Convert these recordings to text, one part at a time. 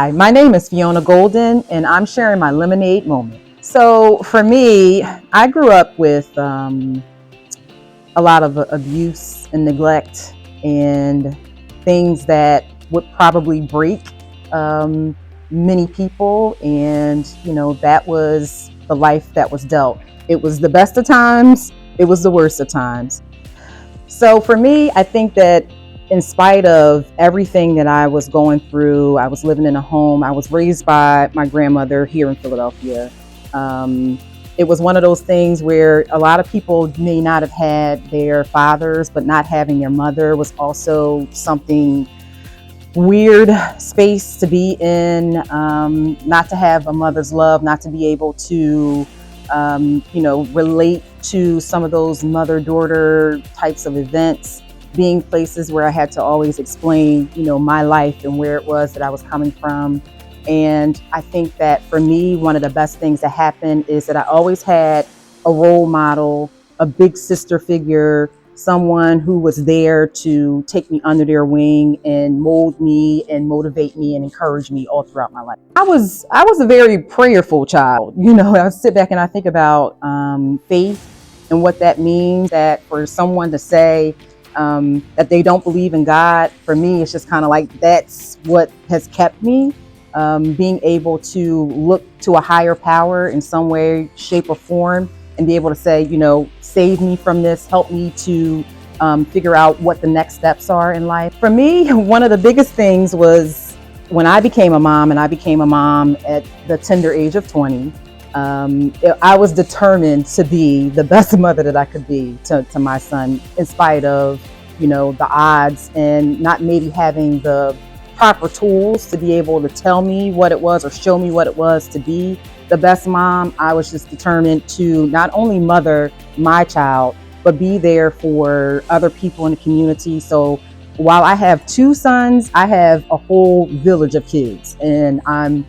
Hi, my name is Fiona Golden, and I'm sharing my lemonade moment. So, for me, I grew up with a lot of abuse and neglect and things that would probably break um, many people. And, that was the life that was dealt. It was the best of times, it was the worst of times. So for me, I think that in spite of everything that I was going through, I was living in a home. I was raised by my grandmother here in Philadelphia. Um, it was one of those things where a lot of people may not have had their fathers, but not having their mother was also something weird space to be in. Not to have a mother's love, not to be able to relate to some of those mother-daughter types of events, being places where I had to always explain, my life and where it was that I was coming from. And I think that for me, one of the best things that happened is that I always had a role model, a big sister figure, someone who was there to take me under their wing and mold me and motivate me and encourage me all throughout my life. I was a very prayerful child. I sit back and I think about faith and what that means. That for someone to say that they don't believe in God, for me, it's just kind of like that's what has kept me. Being able to look to a higher power in some way, shape, or form, and be able to say, save me from this, help me to figure out what the next steps are in life. For me, one of the biggest things was when I became a mom, and I became a mom at the tender age of 20. I was determined to be the best mother that I could be to my son, in spite of, the odds and not maybe having the proper tools to be able to tell me what it was or show me what it was to be the best mom. I was just determined to not only mother my child, but be there for other people in the community. So while I have two sons, I have a whole village of kids, and I'm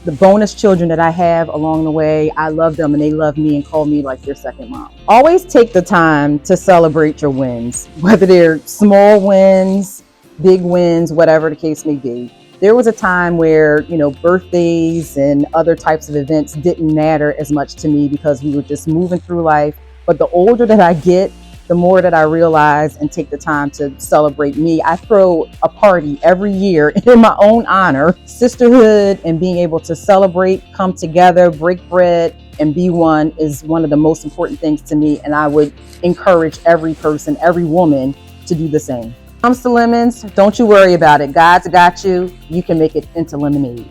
the bonus children that I have along the way. I love them and they love me and call me like their second mom. Always take the time to celebrate your wins, whether they're small wins, big wins, whatever the case may be. There was a time where, birthdays and other types of events didn't matter as much to me because we were just moving through life. But the older that I get, the more that I realize and take the time to celebrate me. I throw a party every year in my own honor. Sisterhood and being able to celebrate, come together, break bread, and be one is one of the most important things to me. And I would encourage every person, every woman to do the same. When it comes to lemons, don't you worry about it. God's got you. You can make it into lemonade.